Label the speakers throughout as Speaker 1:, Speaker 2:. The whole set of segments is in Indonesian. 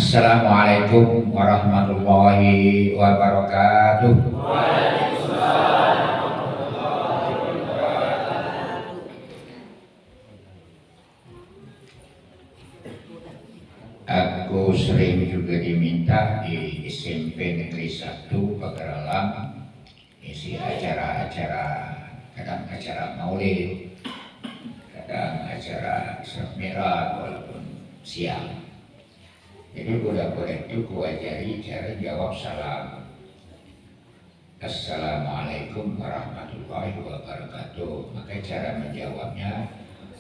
Speaker 1: Assalamualaikum warahmatullahi wabarakatuh. Aku sering juga diminta di SMP Negeri 1 Pagaralam isi acara-acara, kadang acara maulid, kadang acara Isra Mi'raj walaupun siang. Jadi budak-budak itu kuajari cara jawab salam. Assalamualaikum warahmatullahi wabarakatuh. Maka cara menjawabnya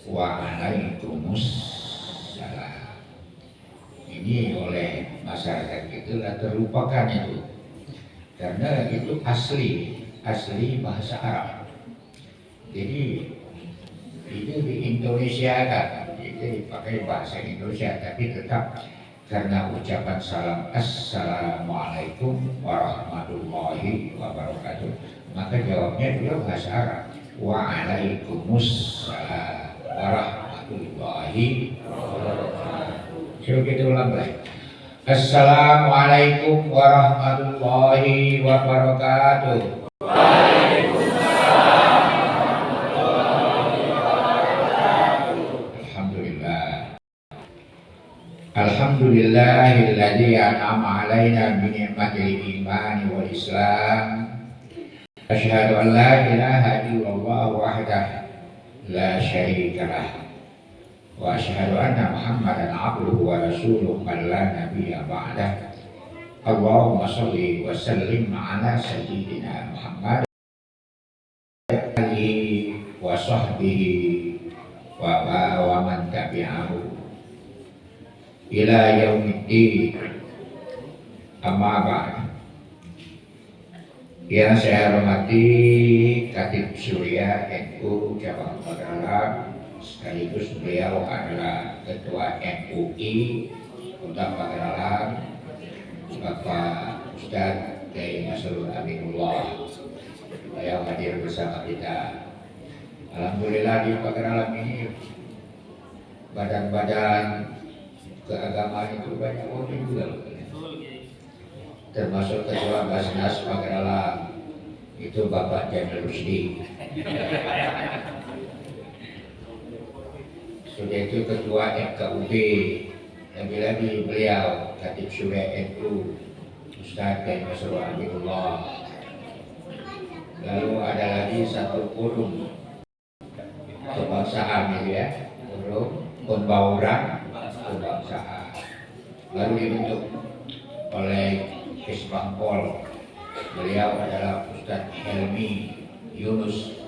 Speaker 1: waalaikumsalam. Ini oleh masyarakat itu terlupakan itu, karena itu asli bahasa Arab. Jadi itu di Indonesia kan, itu dipakai bahasa Indonesia, tapi tetap karena ucapan salam Assalamualaikum warahmatullahi wabarakatuh, maka jawabnya juga bahasa Arab. Waalaikumsalam warahmatullahi wabarakatuh. Coba kita ulang lagi. Assalamualaikum warahmatullahi wabarakatuh. Alhamdulillahilladzi an'ama 'alaina bi ni'matil iman wal islam. Asyhadu an la ilaha illallah wahdahu la syarika lah. Wa asyhadu anna Muhammadan 'abduhu wa rasuluhu man la nabiyya ba'dah. Allahumma shalli wa sallim 'ala sayyidina Muhammad alihi wa sahbihi wa man tabi'ahu ila yaumiddin. Amma ba'd. Yang saya hormati Khatib Surya NU Cabang Pagaralam, sekaligus beliau adalah Ketua MUI Kota Pagaralam, Bapak Ustadz Kiai Masrur Aminullah. Beliau hadir bersama kita. Alhamdulillah di Pagaralam ini badan-badan keagamaan itu banyak orang juga, termasuk Ketua Basnas Pagaralam itu Bapak Jamil Rusdi. Sudah itu Ketua FKUB, lagi beliau Khatib Surya NU Ustadz Kiai Masrur Aminullah. Lalu ada lagi satu forum kebangsaan ya, forum pembauran kebangsaan baru dibentuk oleh Kisbangpol. Beliau adalah Ustadz Helmi Yunus.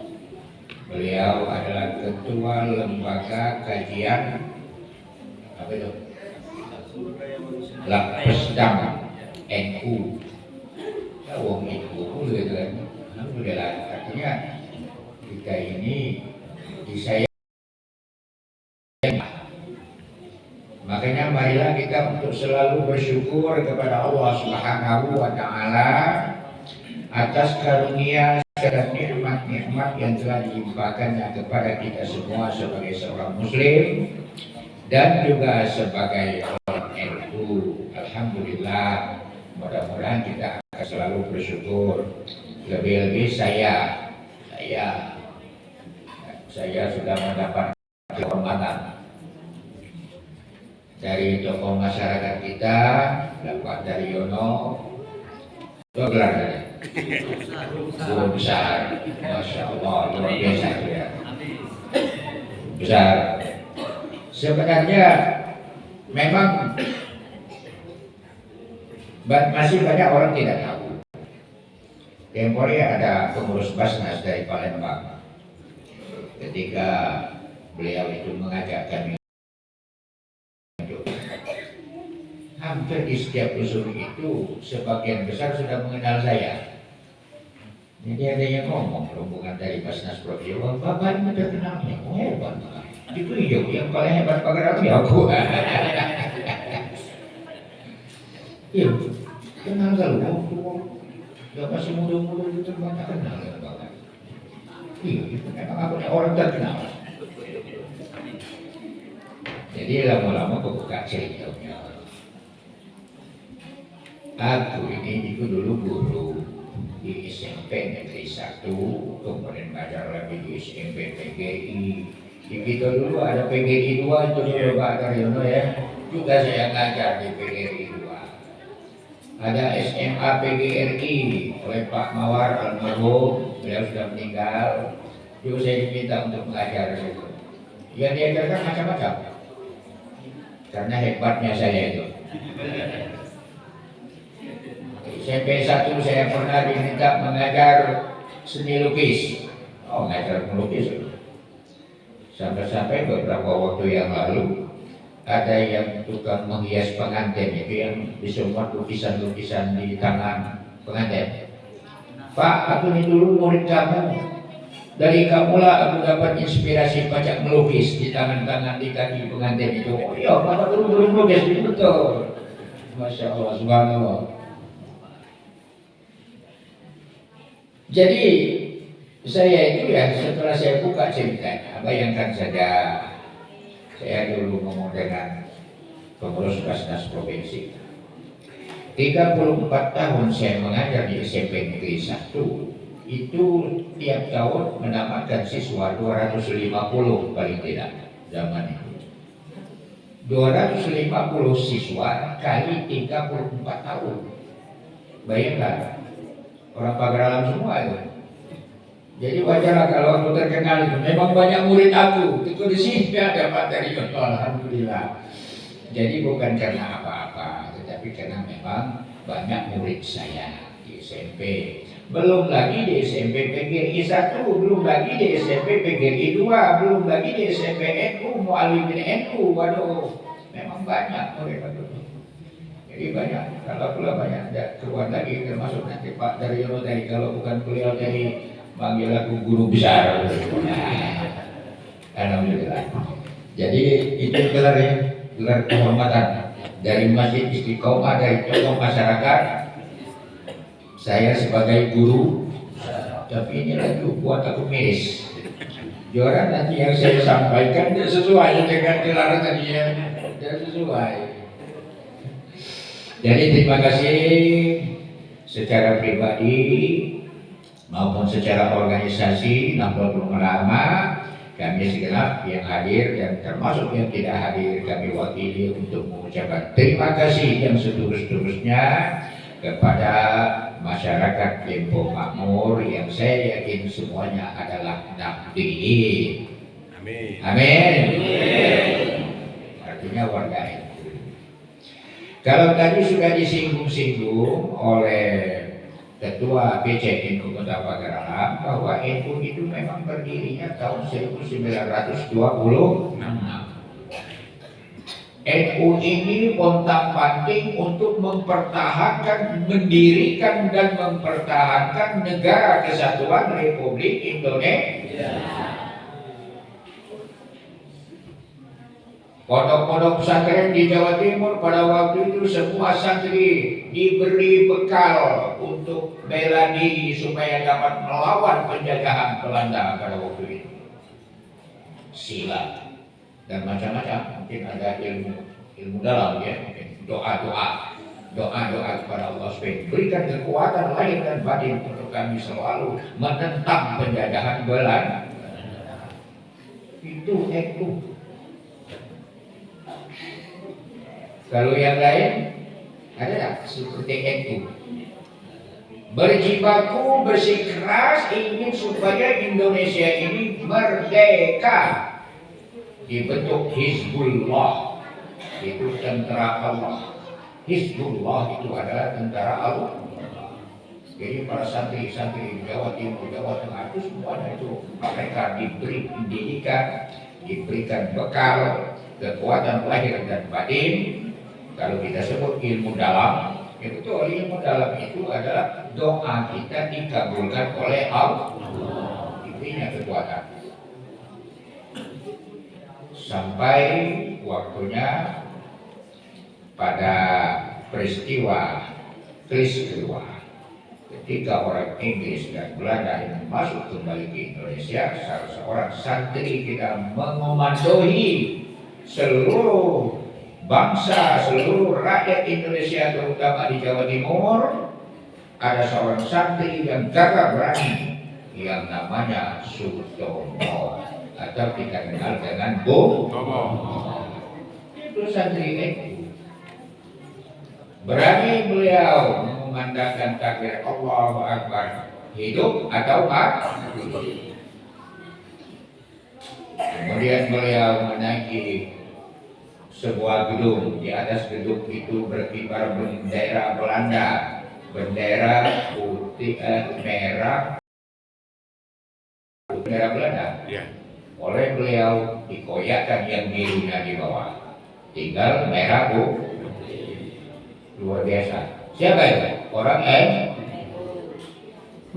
Speaker 1: Beliau adalah Ketua Lembaga Kajian apa itu? Lapesdam NU. Wong itu gitu kan. Alhamdulillah, artinya kita ini disayang. Makanya marilah kita untuk selalu bersyukur kepada Allah Subhanahu wa Ta'ala atas karunia dan nikmat-nikmat yang telah dilimpahkannya kepada kita semua sebagai seorang muslim dan juga sebagai orang NU. Alhamdulillah, mudah-mudahan kita akan selalu bersyukur. Lebih-lebih saya sudah mendapat kehormatan dari tokoh masyarakat kita, Bapak Daryono, gelar guru besar, Masya Allah, luar biasa ya, besar. Sebenarnya memang masih banyak orang tidak tahu. Tempori ada pengurus Basnas dari Palembang. Ketika beliau itu mengajak kami, hampir di setiap usul itu sebagian besar sudah mengenal saya. Jadi ada yang ngomong rombongan dari Basnas Provinsi, wah Bapak ini terkenalnya, oh hebat. Itu yang paling hebat Pagaralam ya aku. Iya, kenal kalau ya masih muda-muda itu banyak kenal ya Bapak. Iya, itu memang aku orang terkenal. Jadi lama-lama kebuka ceritanya. Aku ini dulu guru di SMP Negeri 1, kemudian ngajar lagi di SMP PGI. Di kita dulu ada PGI 2 itu dulu Pak Karyono ya. Juga saya ngajar di PGI 2. Ada SMA PGRI oleh Pak Mawar almarhum, beliau sudah meninggal. Juga saya diminta untuk mengajar di situ. Yang diajarkan macam-macam. Karena hebatnya saya itu. SMP 1 saya pernah diminta mengajar seni lukis. Oh, mengajar melukis. Sampai-sampai beberapa waktu yang lalu ada yang tukang menghias pengantin itu yang bisa muat lukisan-lukisan di tangan pengantin. Pak, aku ini dulu murid kamu. Dari kamulah aku dapat inspirasi banyak melukis di tangan-tangan di kaki pengantin itu. Oh iya, Bapak dulu melukis itu betul. Masya Allah, subhanallah. Jadi saya itu ya setelah saya buka ceritanya, bayangkan saja saya dulu ngomong dengan pengurus Basnas Provinsi. 34 tahun saya mengajar di SMP Negeri 1, itu tiap tahun mendapatkan siswa 250 paling tidak zaman itu. 250 siswa kali 34 tahun. Bayangkan. Orang pagar alam semua itu. Jadi wajar kalau aku terkenal itu. Memang banyak murid aku. Itu di sini ada Pak Daryono, alhamdulillah. Jadi bukan karena apa-apa, tetapi karena memang banyak murid saya di SMP. Belum lagi di SMP PGRI 1, belum lagi di SMP PGRI 2, belum lagi di SMP NU, Mu'alimin NU. Waduh, memang banyak murid aku. Jadi banyak, kalau pula banyak keluar lagi, termasuk nanti Pak Daryono tadi, kalau bukan beliau dari manggil aku guru besar. Alhamdulillah. Jadi itu gelarnya, gelar kehormatan dari Masjid Istiqomah, dari tokoh masyarakat. Saya sebagai guru, tapi ini lagi buat aku miris. Juara nanti yang saya sampaikan tidak sesuai dengan gelar tadi ya, tidak sesuai. Jadi terima kasih secara pribadi maupun secara organisasi Nahdlatul Ulama, kami segenap yang hadir dan termasuk yang tidak hadir kami wakili untuk mengucapkan terima kasih yang setulus-tulusnya kepada masyarakat Dempo Makmur yang saya yakin semuanya adalah nahdliyin. Amin. Amin. Artinya warga NU. Kalau tadi sudah disinggung-singgung oleh Ketua PCNU Kota Pagar Alam bahwa NU itu memang berdirinya tahun 1926. NU ini pontang-panting untuk mempertahankan, mendirikan dan mempertahankan negara kesatuan Republik Indonesia. Pondok-pondok pesantren di Jawa Timur pada waktu itu semua santri diberi bekal untuk bela diri supaya dapat melawan penjajahan Belanda pada waktu itu. Silat dan macam-macam, mungkin ada ilmu dalam ya, mungkin doa-doa kepada Allah supaya berikan kekuatan lahir dan batin untuk kami selalu menentang penjajahan Belanda. Itu NU. Kalau yang lain ada tak seperti NU? Berjibaku bersikeras ingin supaya Indonesia ini merdeka. Dibentuk Hizbullah, itu tentara Allah. Hizbullah itu adalah tentara Allah. Jadi para santri-santri Jawa Timur, Jawa Tengah itu semuanya itu mereka diberi pendidikan, diberikan bekal, kekuatan lahir dan batin. Kalau kita sebut ilmu dalam, itu ilmu dalam itu adalah doa kita dikabulkan oleh Allah. Intinya kekuatan. Sampai waktunya pada peristiwa Kris kedua, ketika orang Inggris dan Belanda yang masuk kembali ke Indonesia, salah seorang santri kita mengomandoi seluruh bangsa seluruh rakyat Indonesia terutama di Jawa Timur, ada seorang santri yang gagah berani yang namanya Sutomo atau kita kenal dengan Bung Tomo. Itu santri itu berani beliau mengumandangkan takbir Allahu Akbar, hidup atau mati. Kemudian beliau menaiki sebuah gedung. Di atas gedung itu berkibar bendera Belanda, bendera putih merah, bendera Belanda. Oleh beliau dikoyakkan yang birunya di bawah, tinggal merah putih. Luar biasa. Siapa itu? Orang NU.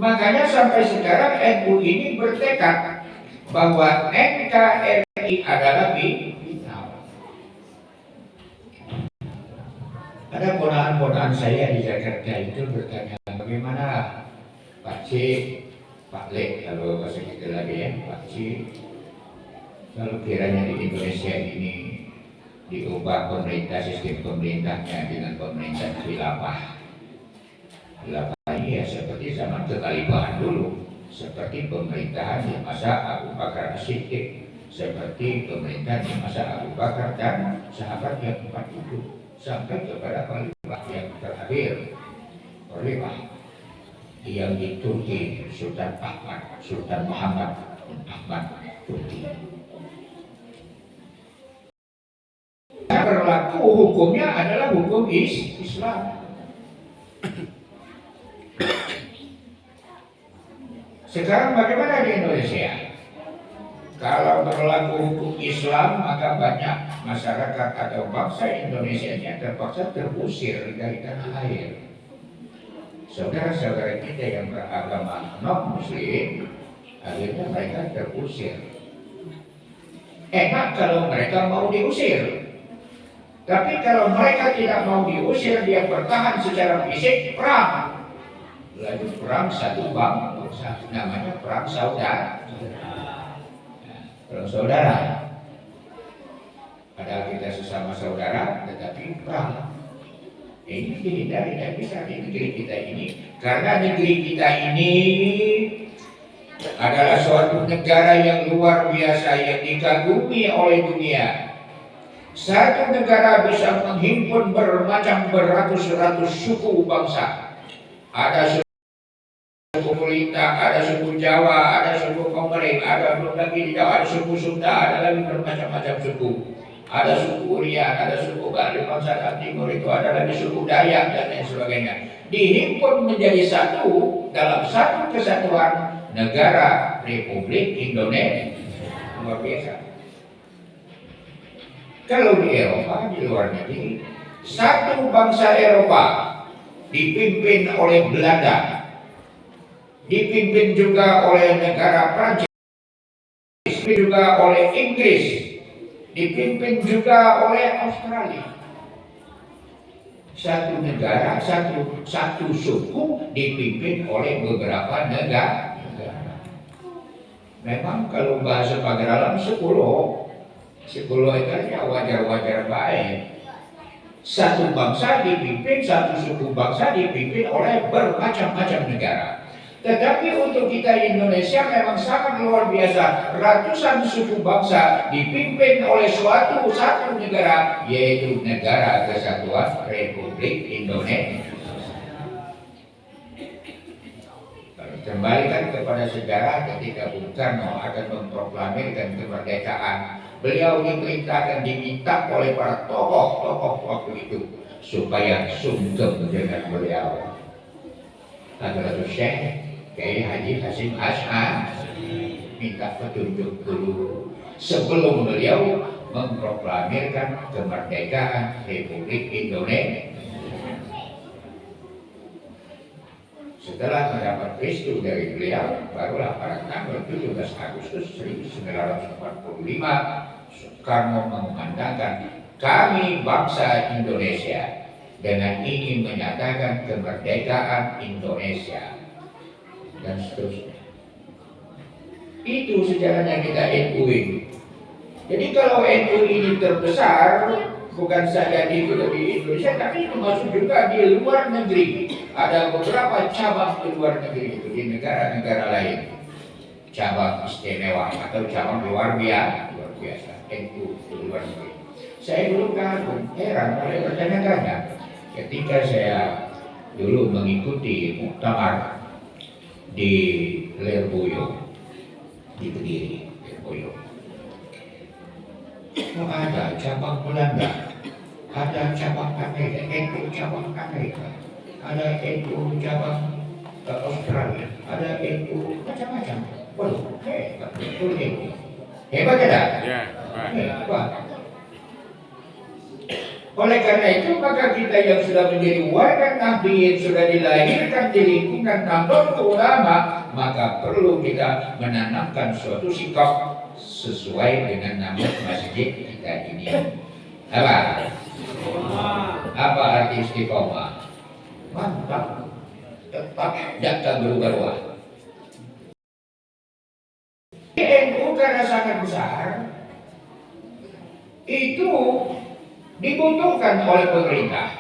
Speaker 1: Makanya sampai sekarang NU ini bertekad bahwa NKRI adalah final. Ada ponakan-ponakan saya di Jakarta itu bertanya, bagaimana Pak C, Pak Le, kalau bahasa kita lagi ya, Pak C, kalau kiranya di Indonesia ini diubah pemerintah, sistem pemerintahnya dengan pemerintah khilafah. Khilafah ini ya seperti zaman kekhalifahan dulu, seperti pemerintahan di masa Abu Bakar As-Siddiq, seperti pemerintahan di masa Abu Bakar dan sahabat yang empat itu, sampai kepada khalifah yang terakhir, khalifah yang di Turki, Sultan Muhammad Turki. Berlaku hukumnya adalah hukum Islam. Sekarang bagaimana di Indonesia? Kalau berlaku hukum Islam, maka banyak masyarakat atau bangsa Indonesia yang terpaksa terusir dari tanah air. Saudara-saudara kita yang beragama non-muslim, akhirnya mereka terusir. Enak kalau mereka mau diusir. Tapi kalau mereka tidak mau diusir, dia bertahan secara fisik, perang. Lalu perang satu bangsa, namanya perang saudara. Perang saudara. Padahal kita sesama saudara, tetapi perang. Ini dihindari, tidak bisa di negeri kita ini. Karena negeri kita ini adalah suatu negara yang luar biasa, yang dikagumi oleh dunia. Satu negara bisa menghimpun beratus-ratus suku bangsa. Ada suku Melita, ada suku Jawa, ada suku Komering, ada belum lagi di Jawa, ada suku Sunda, ada lagi bermacam-macam suku. Ada suku Urian, ada suku Kalimantan Timur, itu ada lagi suku Dayak dan lain sebagainya. Dihimpun menjadi satu dalam satu kesatuan negara Republik Indonesia. Luar biasa. Kalau di Eropa, di luar negeri, satu bangsa Eropa dipimpin oleh Belanda, dipimpin juga oleh negara Prancis, dipimpin juga oleh Inggris, dipimpin juga oleh Australia. Satu negara, satu suku dipimpin oleh beberapa negara. Memang kalau bahasa Pageralam 10 itu wajar-wajar baik. Satu bangsa dipimpin, satu suku bangsa dipimpin oleh bermacam-macam negara. Tetapi untuk kita Indonesia memang sangat luar biasa. Ratusan suku bangsa dipimpin oleh satu negara, yaitu Negara Kesatuan Republik Indonesia. Kembalikan kepada sejarah ketika Bung Karno akan memproklamirkan kemerdekaan. Beliau diminta oleh para tokoh waktu itu supaya sungkem dengan beliau. Hadratus Syekh Kiai Haji Hasyim Asy'ari minta petunjuk dulu sebelum beliau memproklamirkan kemerdekaan Republik Indonesia. Setelah mendapat restu dari beliau, barulah pada tanggal 17 Agustus 1945 Soekarno mengumandangkan, kami bangsa Indonesia dengan ingin menyatakan kemerdekaan Indonesia, dan seterusnya. Itu sejarahnya kita NU ini. Jadi kalau NU ini terbesar, bukan saja di Indonesia, tapi termasuk juga di luar negeri. Ada beberapa cabang di luar negeri itu, di negara-negara lain. Cabang istimewa atau cabang luar biasa, NU di luar negeri. Saya dulu kagum, heran, oleh bertanya-tanya ketika saya dulu mengikuti muktamar di Lirboyo, di Kediri, Lirboyo. Oh, ada cabang Belanda, ada cabang Amerika, NU cabang Amerika, ada NU cabang Australia, ada NU macam-macam. Waduh, hebat, betul NU. Hebat tidak? Ya, hebat. Oleh karena itu maka kita yang sudah menjadi warga Nahdliyin, sudah dilahirkan di lingkungan Nahdlatul Ulama, maka perlu kita menanamkan suatu sikap sesuai dengan nama masjid kita ini. Apa? Apa arti istiqomah? Mantap, tetap jangan berubah-ubah. NU karena sangat besar itu dibutuhkan oleh pemerintah.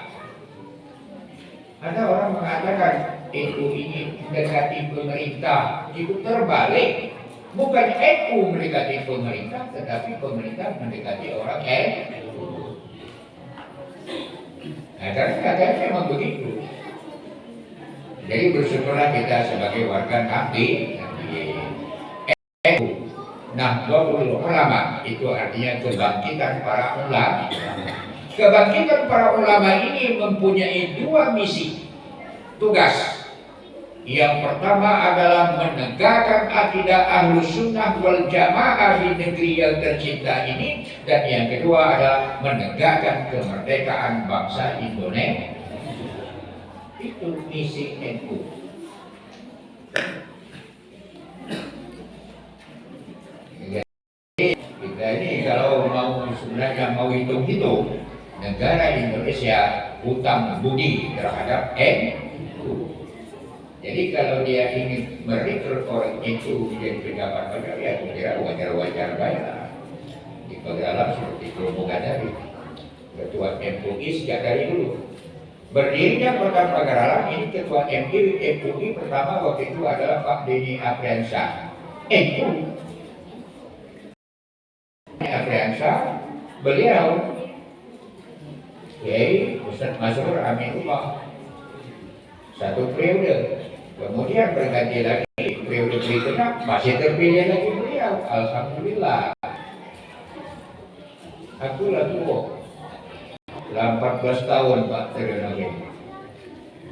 Speaker 1: Ada orang mengatakan NU ini mendekati pemerintah, itu terbalik. Bukan NU mendekati pemerintah, tetapi pemerintah mendekati orang NU. Nah, karena katanya memang begitu. Jadi bersyukurlah kita sebagai warga Nahdliyin. Nahdlatul Ulama itu artinya kebangkitan para ulama. Kebangkitan para ulama ini mempunyai dua misi, tugas. Yang pertama adalah menegakkan akidah Ahlus Sunnah wal Jamaah di negeri yang tercinta ini, dan yang kedua adalah menegakkan kemerdekaan bangsa Indonesia. Itu misi NU. Kita ini kalau sebenarnya mau hitung-hitung, negara Indonesia hutang budi terhadap NU. Jadi kalau dia ingin merekrut orang itu menjadi pejabat negara, ya kira wajar-wajar baik. Di Pegalaran seperti kelompok dari ketua MUI sejak dari dulu. Berdirinya Kota Pagaralan ini ketua MUI pertama waktu itu adalah Pak Denny Afriansyah. NU Afriansyah, beliau Kiai Ustaz Masrur Amin Umar satu periode. Kemudian berganti lagi periode berikutnya masih terpilih lagi beliau. Alhamdulillah. Aku lah tua. 14 tahun Pak periode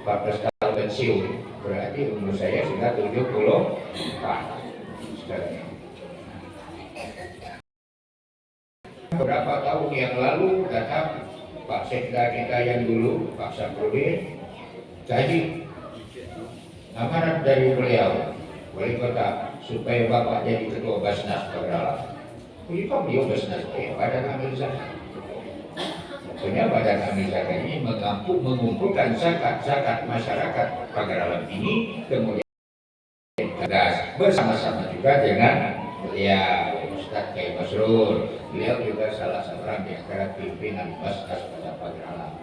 Speaker 1: 14 tahun pensiun. Berarti umur saya sudah 70 sekarang. Beberapa tahun yang lalu datang Pak Sekda kita yang dulu, Pak Saprudin, jadi amanat dari beliau, wali kota, supaya Bapak jadi ketua Basnas Pagaralan. Kenapa beliau Basnas? Badan Amil Zakat. Maksudnya Badan Amil Zakat ini mengumpulkan zakat masyarakat Pagaralan ini, kemudian tegas bersama-sama juga dengan beliau Ustaz Kiai Masrur. Beliau juga salah seorang di antara pimpinan Basnas pada Pagaralan.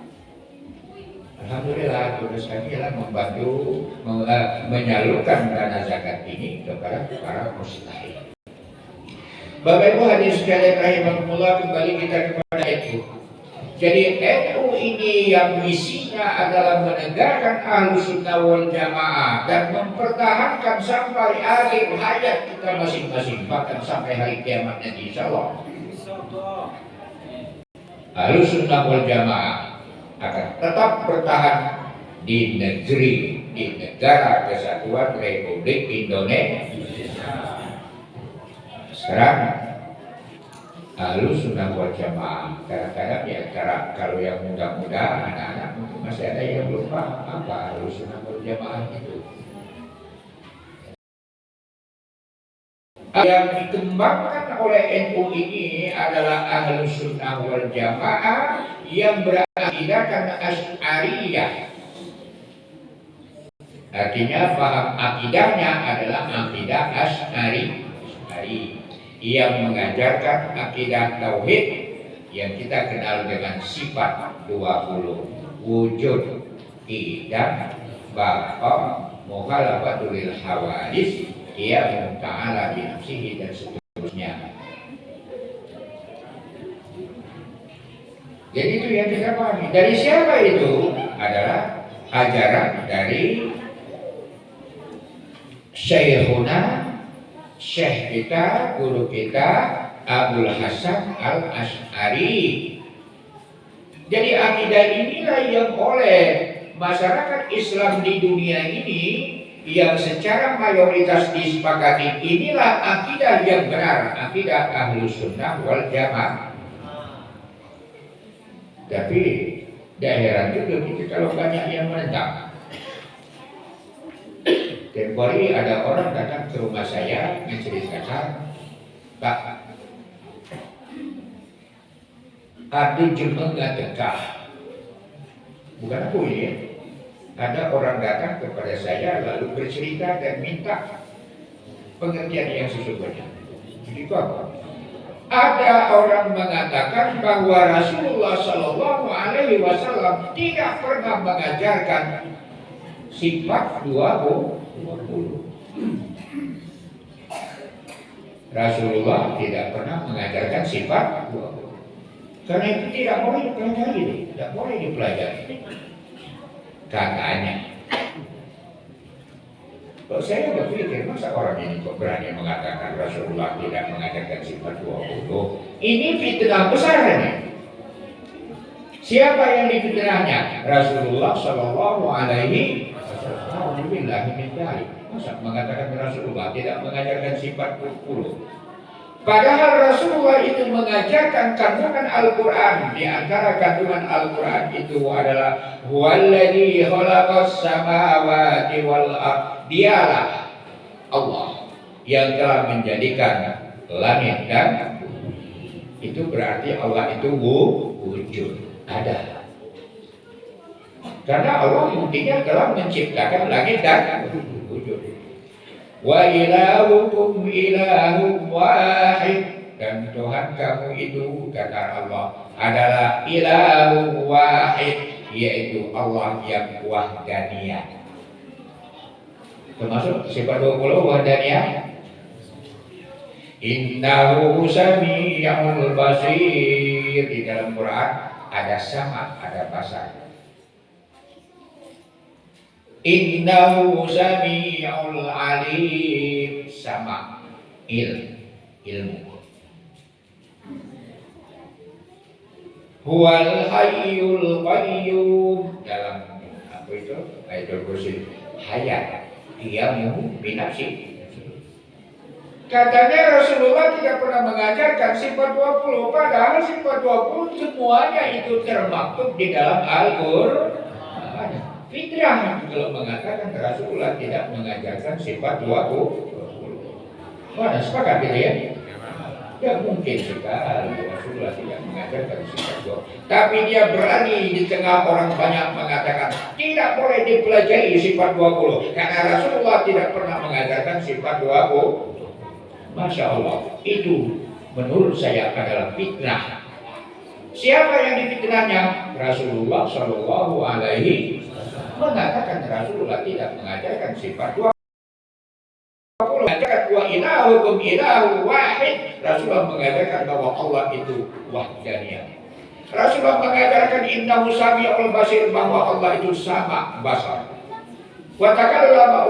Speaker 1: Alhamdulillah tugas kami adalah membantu menyalurkan dana zakat ini kepada para mustahik. Bapak Ibu hadirin sekalian rahimakumullah, kembali kita kepada NU. Jadi NU ini yang misinya adalah menegakkan Ahlus Sunnah wal Jamaah dan mempertahankan sampai akhir hayat kita masing-masing, bahkan sampai hari kiamat nanti insyaallah. Ahlus Sunnah wal Jamaah akan tetap bertahan di negara Kesatuan Republik Indonesia. Sekarang Ahlus Sunnah wal Jamaah kadang-kadang ya kalau yang muda-muda, anak-anak mungkin masih ada yang belum paham apa Ahlus Sunnah wal Jamaah itu. Yang dikembangkan oleh NU ini adalah Ahlus Sunnah wal Jamaah yang berakidahkan Asy'ariyah. Artinya paham akidahnya adalah akidah Asy'ari yang mengajarkan akidah tauhid yang kita kenal dengan sifat 20, wujud, idam, baqa, mukhalafatul hawadis, ia ta'ala bi nafsihi dan seterusnya. Jadi itu yang kita pahami. Dari siapa itu? Adalah ajaran dari Syekhuna, Syekh kita, guru kita Abdul Hasan Al-Asy'ari. Jadi akidah inilah yang oleh masyarakat Islam di dunia ini yang secara mayoritas disepakati inilah akidah yang benar, akidah Ahlus Sunnah wal Jamaah. Tapi daerah juga kita kalau banyak yang menentang. Tempoh hari ada orang datang ke rumah saya menceritakan, Pak, ada jemaah dekah. Bukan aku ini ya. Ada orang datang kepada saya lalu bercerita dan minta pengertian yang sesungguhnya. Jadi itu apa? Ada orang mengatakan bahwa Rasulullah Shallallahu Alaihi Wasallam tidak pernah mengajarkan sifat 20. Rasulullah tidak pernah mengajarkan sifat 20. Karena itu tidak boleh dipelajari, tidak boleh dipelajari. Katanya. Kalau saya berpikir, masa orang ini kok berani mengatakan Rasulullah tidak mengajarkan sifat 20? Ini fitnah besar ini. Siapa yang difitnahnya? Rasulullah Shallallahu Alaihi Wasallam. Masa mengatakan Rasulullah tidak mengajarkan sifat 20? Padahal Rasulullah itu mengajarkan kandungan Al-Quran. Di antara kandungan Al-Quran itu adalah Huwaladzi khalaqas samawati wal ardh. Dialah Allah yang telah menjadikan langit dan bumi. Itu berarti Allah itu wujud, ada. Karena Allah buktinya telah menciptakan langit dan wujud. Wa ilahukum ilahum wahid, dan Tuhan kamu itu, kata Allah, adalah ilahu wahid, yaitu Allah yang wahdaniyah. Termasuk sifat 20 wahdaniyah. Innahu sami'ul basir. Di dalam Quran ada sama, ada basar. Innahu sami'ul alim. Sama, ilmu. Huwal hayyul qayyum. Dalam apa itu? Ayatul kursi. Hayat. Dia binafsi. Katanya Rasulullah tidak pernah mengajarkan sifat 20. Padahal sifat 20 semuanya itu termaktub di dalam Al-Quran. Fitrah kalau mengatakan Rasulullah tidak mengajarkan sifat 20. Mana sepakat gitu ya? Ya mungkin sekali Rasulullah tidak mengajarkan sifat 20. Tapi dia berani di tengah orang banyak mengatakan tidak boleh dipelajari sifat 20 karena Rasulullah tidak pernah mengajarkan sifat 20. Masya Allah, itu menurut saya adalah fitnah. Siapa yang difitnahnya? Rasulullah Shallallahu Alaihi mengatakan Rasulullah tidak mengajarkan sifat 20. Mengajarkan wa ilahukum ilahu wahid. Rasulullah mengajarkan bahwa Allah itu wahdaniyah. Rasulullah mengajarkan innahu sami'ul basir, bahwa Allah itu sama basar. Wa kallama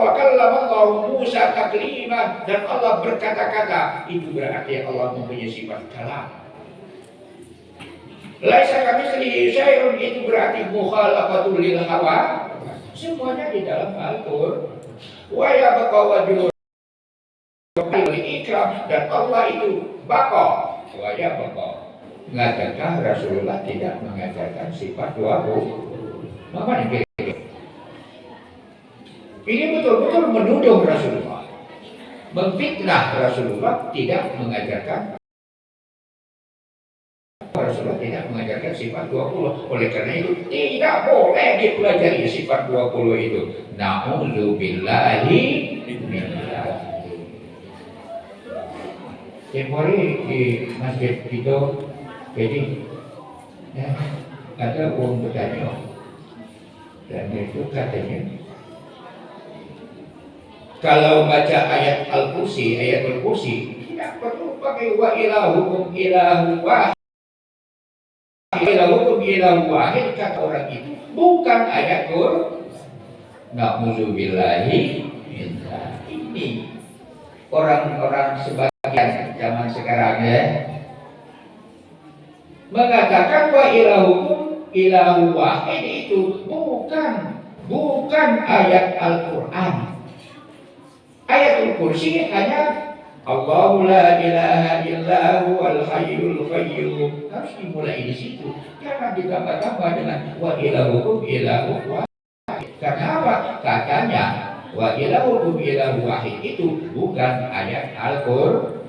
Speaker 1: Allah Musa taklima, dan Allah berkata-kata. Itu berarti Allah mempunyai sifat kalam. Laisa kamitslihi syai'un, itu berarti mukhalafatul lil hawa. Semuanya di dalam Al-Qur'an. Wa yabqa wajhul ikram, dan Allah itu baqa. Wa yabqa. Ngatakan Rasulullah tidak mengajarkan sifat 20. Maka ini betul-betul menuduh Rasulullah, memfitnah Rasulullah tidak mengajarkan. Rasulullah tidak mengajarkan sifat 20. Oleh karena itu tidak boleh dipelajari sifat 20 itu. Na'udzubillahi min dzalik. Tempoh hari di masjid itu, jadi Ya, ada uang bertanya dan itu katanya kalau baca ayat Al-Kursi, tidak perlu pakai wa ilahukum ilahu wahid. Ilahukum ilahu wahid kata orang itu bukan ayat Qur'an. Na'udzubillahi minzalik. Ini orang-orang sebagian zaman sekarang ya mengatakan wa ilahukum ilahu wahid itu bukan ayat Al-Qur'an. Ayatul Kursi hanya Allahu la ilaha illahu al hayyul qayyum. Harus dimulai di situ. Jangan ditambah-tambah dengan wa ilahukum ilahu wahid. Karena apa? Katanya wa ilahukum ilahu wahid itu bukan ayat Al-Qur'an.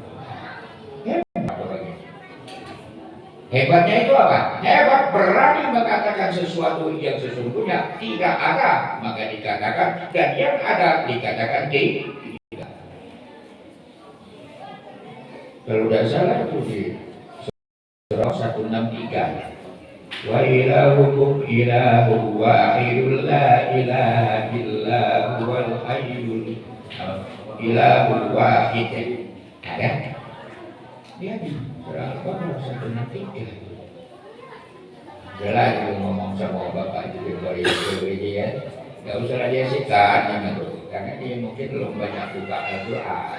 Speaker 1: Hebatnya itu apa? Hebat berani mengatakan sesuatu yang sesungguhnya tidak ada, maka dikatakan, dan yang ada dikatakan tidak. Kalau tidak salah itu di surah 163. Wa ilahukum ilahu wahidul la ilaha illa huwal hayyul ilahu wahid. Ada? Dia di surah Al-Baqarah 163. Jelas itu ngomong sama bapak itu ya. Gak usah dia sikat karena dia mungkin belum banyak buka Al-Quran.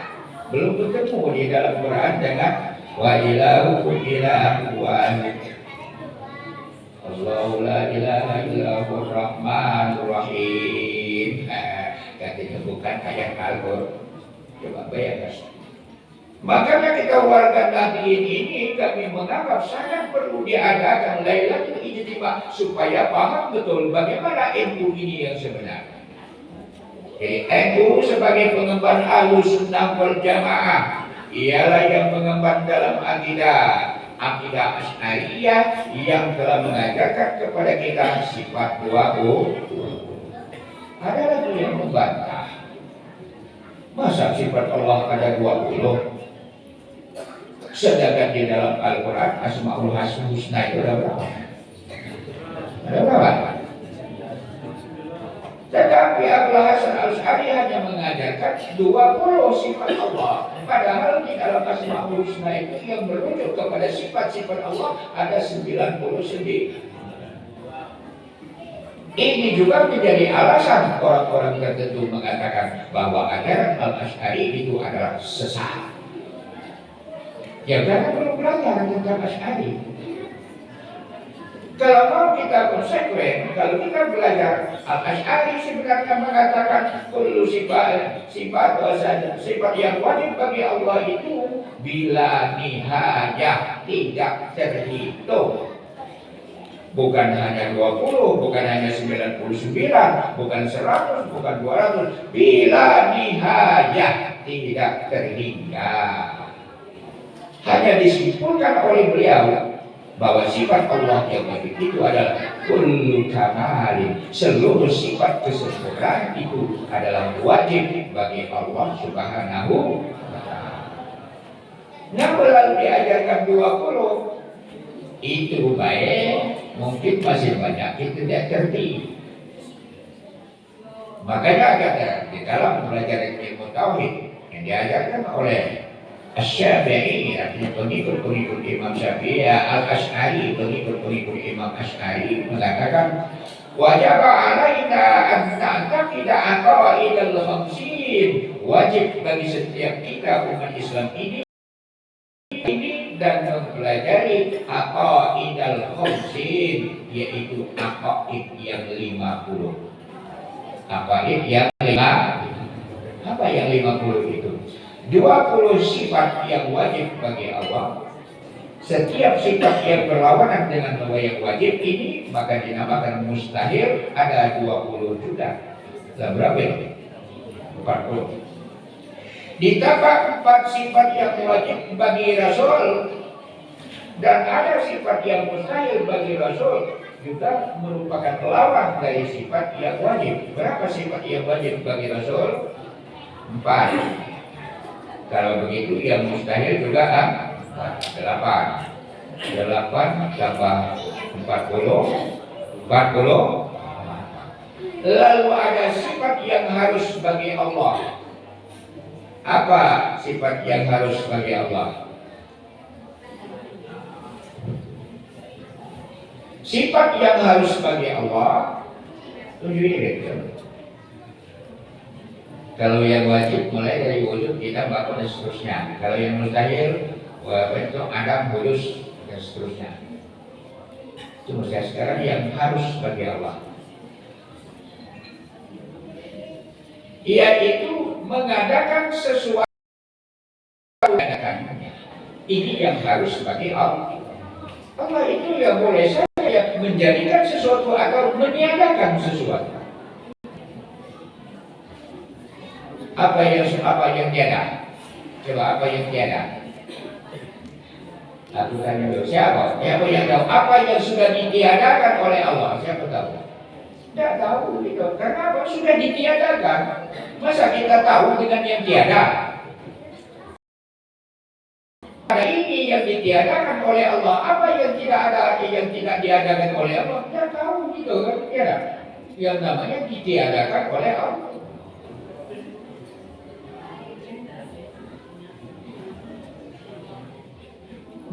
Speaker 1: Belum ketemu di dalam Quran dengan wa ilahukum ilahu wahid. Allahu la ilaha illa huwar rahmanur rahim. Katanya bukan ayat Al-Qur'an. Coba bayangkan. Makanya kita warga Nahdliyin ini kami menganggap sangat perlu diadakan Lailatul Ijtima supaya paham betul bagaimana NU ini yang sebenarnya. NU sebagai pengemban Ahlus Sunnah wal Jamaah ialah yang mengemban dalam akidah Asy'ariyah yang telah mengajarkan kepada kita sifat 20. Ada lagi yang membantah. Masa sifat Allah ada 20? Sedangkan di dalam Al-Quran Asmaul Husna itu ada berapa? Ada berapa? Tetapi Abdul Hasan Al-Asy'ari hanya mengajarkan 20 sifat Allah. Padahal di dalam Asmaul Husna itu yang merujuk kepada sifat-sifat Allah ada 99. Ini juga menjadi alasan orang-orang tertentu mengatakan bahwa ajaran Al-Asy'ari itu adalah sesat. Ya karena perlu belajar tentang Asy'ari. Kalau mau kita konsekuen, kalau kita belajar Al-Asy'ari sebenarnya mengatakan kullu sifat yang wajib bagi Allah itu bila nihayah, tidak terhitung. Bukan hanya 20, bukan hanya 99, bukan 100, bukan 200. Bila nihayah, tidak terhingga. Hanya disimpulkan oleh beliau bahwa sifat Allah yang wajib itu adalah kullu kamalin. Seluruh sifat kesempurnaan itu adalah wajib bagi Allah Subhanahu wa ta'ala. Namun lalu diajarkan 20 itu baik, mungkin masih banyak yang tidak tertib. Makanya kata di dalam belajar ilmu tauhid yang diajarkan oleh Asy-Syafi'i, artinya pengikut-pengikut Imam Syafi'i, Al-Asy'ari, pengikut-pengikut Imam Asy'ari mengatakan wajib alaina an na'taqida aqaidal khamsin. Wajib bagi setiap kita umat Islam ini dan mempelajari aqaidal khamsin, yaitu aqaid yang 50. Aqaid yang 50. Apa yang 50 itu? 20 sifat yang wajib bagi Allah. Setiap sifat yang berlawanan dengan bahwa yang wajib ini maka dinamakan mustahil. Ada 20 juga. Berapa ini? 40. Ditambah 4 sifat yang wajib bagi Rasul dan ada sifat yang mustahil bagi Rasul juga merupakan lawan dari sifat yang wajib. Berapa sifat yang wajib bagi Rasul? 4. Kalau begitu yang mustahil juga 8. 8 tambah 40. Lalu ada sifat yang harus bagi Allah. Apa sifat yang harus bagi Allah? Sifat yang harus bagi Allah, tunjukin deh. Kalau yang wajib mulai dari wujud kita bakal dan seterusnya. Kalau yang mustahil bentuk Adam kudus dan seterusnya. Itu saya sekarang yang harus bagi Allah. Yaitu mengadakan sesuatu. Ini yang harus bagi Allah. Allah itu ya boleh saja menjadikan sesuatu atau meniadakan sesuatu. Apa yang tiada? Coba apa yang tiada? Aku tanya dulu, siapa yang tahu apa yang sudah ditiadakan oleh Allah? Siapa tahu? Tidak tahu gitu. Karena apa? Sudah ditiadakan. Masa kita tahu dengan yang tiada? Ada ini yang ditiadakan oleh Allah. Apa yang tidak ada, yang tidak diadakan oleh Allah? Tidak tahu gitu kan? Tiada. Yang namanya ditiadakan oleh Allah.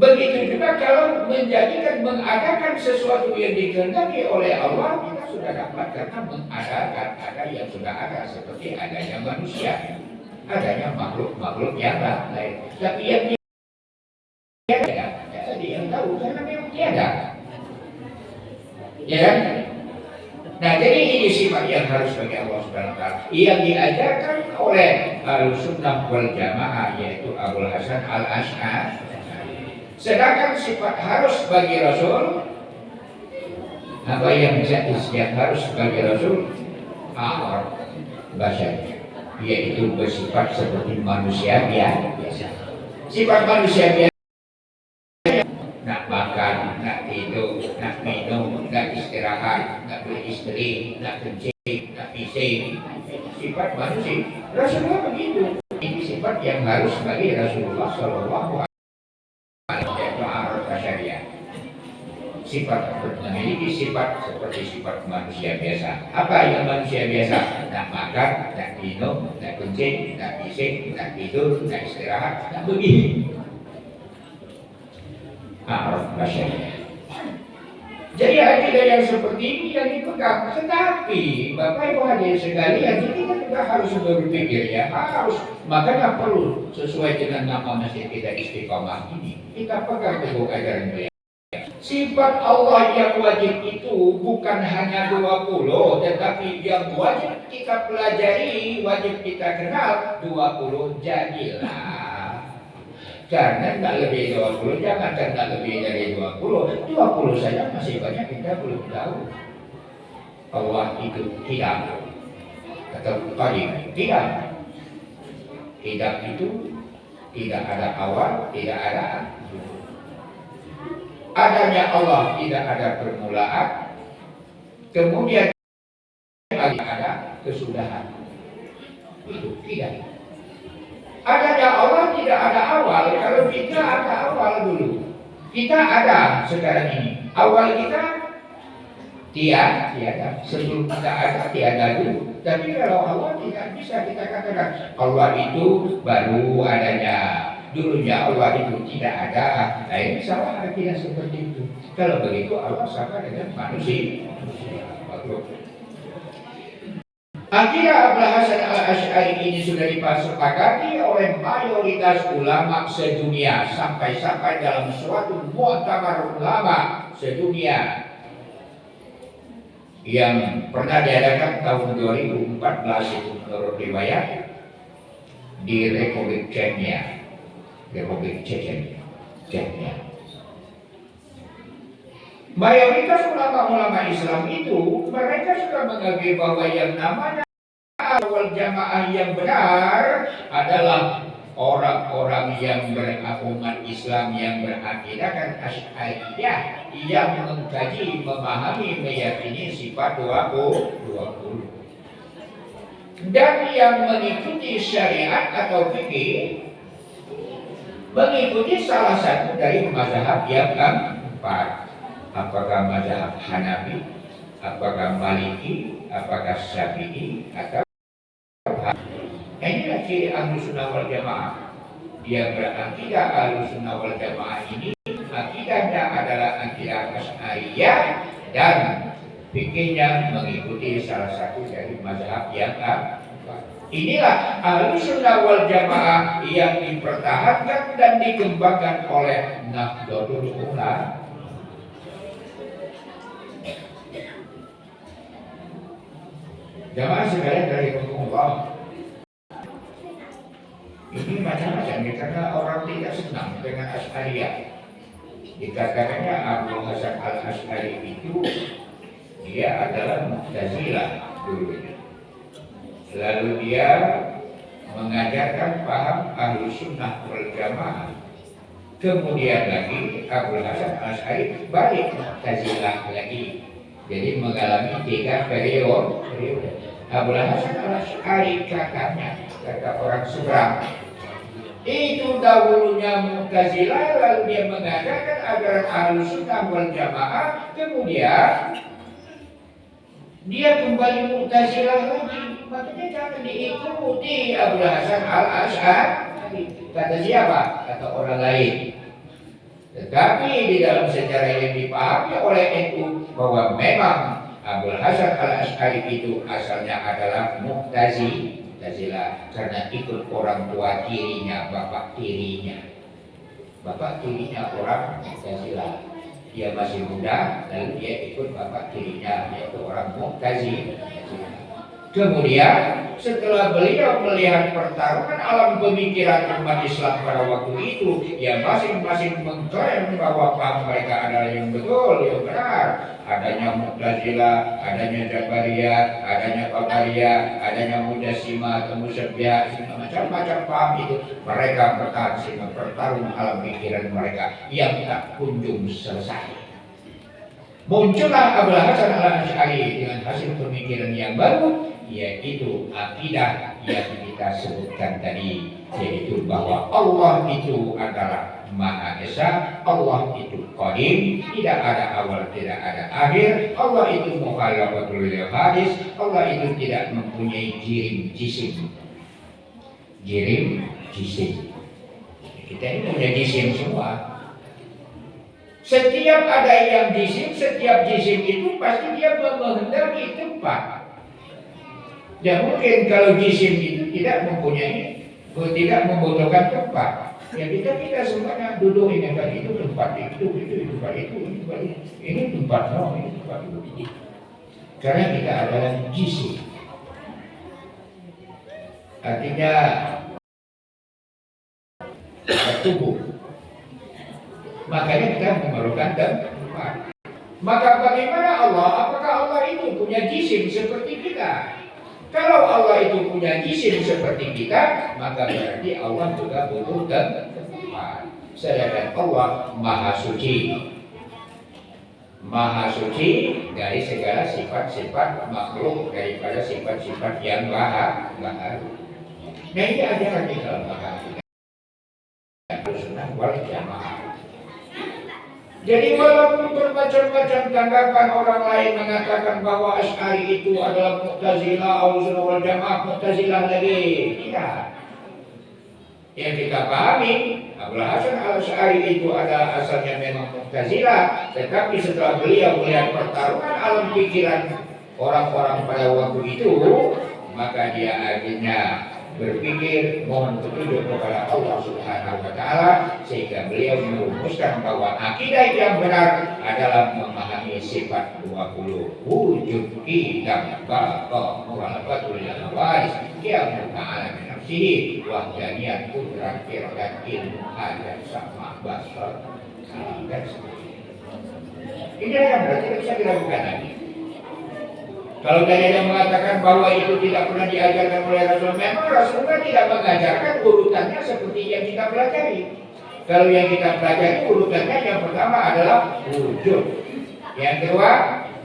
Speaker 1: Begitu juga kalau mengadakan sesuatu yang dikehendaki oleh Allah, kita sudah dapat karena mengadakan ada yang sudah ada seperti adanya manusia, adanya makhluk yang lain. Tapi yang tiada, jadi yang tahu karena memang tiada. Ya kan? Nah, jadi ini sifat yang harus bagi Allah Subhanahu wa taala yang diajarkan oleh Ahlussunnah wal Jamaah, yaitu Abul Hasan Al-Asy'ari. Sedangkan sifat harus bagi Rasul, apa yang harus bagi Rasul? Bahasa, yaitu bersifat seperti manusia biasa. Sifat manusia biasa, nak makan, nak tidur, nak minum, nak istirahat, nak beristri, nak kencing, nak pising. Sifat manusia. Rasulullah begitu. Ini sifat yang harus bagi Rasulullah SAW. Sifat memiliki sifat seperti sifat manusia biasa. Apa yang manusia biasa? Nak makan, nak minum, nak kencing, nak pising, nak tidur, nak istirahat, nak begini. Araf masyarakat. Jadi akidah yang seperti ini yang dipegang. Tetapi Bapak Ibu hadirin sekalian, kita juga harus berpikir ya, makanya perlu sesuai dengan nama masjid kita Istiqomah ini. Kita pegang teguh ajaran beliau. Sifat Allah yang wajib itu bukan hanya 20, tetapi yang wajib kita pelajari, wajib kita kenal 20 jadilah. Karena tidak lebih 20, jangan tidak lebih dari 20 saja masih banyak kita belum tahu. Allah itu tidak, atau qadim, tidak. Tidak itu tidak ada awal, tidak ada akhir. Adanya Allah tidak ada permulaan, kemudian ada kesudahan. Itu tidak. Adanya Allah tidak ada awal. Kalau kita ada awal dulu, kita ada sekarang ini. Awal kita tiada. Sebelum kita ada tiada dulu. Tapi kalau Allah tidak bisa kita katakan Allah itu baru adanya. Dulunya Allah itu tidak ada. Nah ini salah akidah seperti itu. Kalau begitu Allah sama dengan manusia. Akidah Abul Hasan Al-Asy'ari ini sudah disepakati oleh mayoritas ulama sedunia sampai dalam suatu muktamar ulama sedunia yang pernah diadakan tahun 2014 itu menurut riwayat di Republik Chechnya. Mayoritas ulama-ulama Islam itu mereka sudah mengakui bahwa yang namanya awal jamaah yang benar adalah orang-orang yang beraguman Islam yang berakidahkan Asy'ariyah yang mengkaji, memahami, meyakini sifat 20 dan yang mengikuti syariat atau fikih mengikuti salah satu dari mazhab yang keempat. Apakah mazhab Hanafi, apakah Maliki, apakah Syafi'i, atau inilah ciri Ahlussunnah wal Jamaah. Dia berakidah Ahlussunnah wal Jamaah ini akidahnya adalah akidah Asy'ariyah dan fikihnya mengikuti salah satu dari mazhab yang keempat. Inilah Ahlussunnah wal Jamaah yang dipertahankan dan dikembangkan oleh Nahdlatul Ulama. Jamaah sekalian dari Allah, ini macam-macam karena orang tidak senang dengan Asy'ariyah. Dikatakannya Abu Hasan al-Asy'ari itu dia adalah Mu'tazilah dulunya. Lalu dia mengajarkan paham Ahlussunnah wal Jamaah. Kemudian lagi Abu Hasan al-Asy'ari balik Mu'tazilah lagi. Jadi mengalami 3 periode. Abu Hasan al-Asy'ari katanya, kata orang seberang, itu dahulunya Mu'tazilah, lalu dia mengajarkan ajaran Ahlussunnah wal Jamaah, kemudian dia kembali Mu'tazilah lagi. Makanya jangan diikuti Abu Hasan al-Asy'ari. Kata siapa? Kata orang lain. Tetapi di dalam sejarah yang dipahami oleh NU bahwa memang Abu Hasan al-Asy'ari itu asalnya adalah Mu'tazilah karena ikut orang tua tirinya, bapak tirinya. Bapak tirinya orang Mu'tazilah. Dia masih muda, lalu dia ikut bapak tirinya, yaitu orang Mu'tazilah. Kemudian setelah beliau melihat pertarungan alam pemikiran umat Islam pada waktu itu, yang masing-masing mengklaim bahwa paham mereka adalah yang betul, yang benar. Adanya Mu'tazilah, adanya Jabariyah, adanya Qadariyah, adanya Mujassimah, Musyabbihah, macam-macam paham itu. Mereka bertarung alam pikiran mereka yang tak kunjung selesai. Muncullah Abu Hasan al-Asy'ari dengan hasil pemikiran yang baru, yaitu akidah yang kita sebutkan tadi, yaitu bahwa Allah itu adalah Maha Esa, Allah itu Qadim, tidak ada awal, tidak ada akhir, Allah itu mukhalafatul lil hadis, Allah itu tidak mempunyai jisim. Kita ini punya jisim semua. Setiap ada yang jisim, setiap jisim itu pasti dia menghendaki tempat. Ya mungkin kalau jisim itu tidak membutuhkan tempat. Ya kita semuanya duduk ini kan itu tempat itu tempat itu ini tempat ini tempat itu. Karena kita adalah jisim. Artinya tubuh. Makanya kita memerlukan tempat. Maka bagaimana Allah? Apakah Allah itu punya jisim seperti kita? Kalau Allah itu punya jisim seperti kita, maka berarti Allah juga butuh tempat. Sedangkan Allah Maha Suci. Maha Suci dari segala sifat-sifat makhluk, daripada sifat-sifat yang baharu. Nah ini ajaran di dalam agama kita. Ahlussunnah wal Jamaah. Jadi walaupun bermacam-macam tanggapan orang lain mengatakan bahwa Asy'ari itu adalah Mu'tazilah, Ahlussunnah wal Jamaah Mu'tazilah lagi, tidak. Yang kita pahami, Abu Hasan al-Asy'ari itu adalah asalnya memang Mu'tazilah, tetapi setelah beliau melihat pertarungan alam pikiran orang-orang pada waktu itu, maka dia akhirnya berpikir mohon petunjuk kepada Allah Subhanahu wa Ta'ala, sehingga beliau merumuskan bahwa akidah yang benar adalah memahami sifat 20 wujud qidam baqa mughalabatul hawadits qiyamu ta'ala bi nafsihi wahdaniyat qudrat iradat ilmu hadat sama basar dan sebagainya. Ini yang berarti bisa dilakukan lagi. Kalau tadi ada mengatakan bahwa itu tidak pernah diajarkan oleh Rasulullah, memang Rasulullah tidak mengajarkan urutannya seperti yang kita pelajari. Kalau yang kita pelajari urutannya yang pertama adalah wujud, yang kedua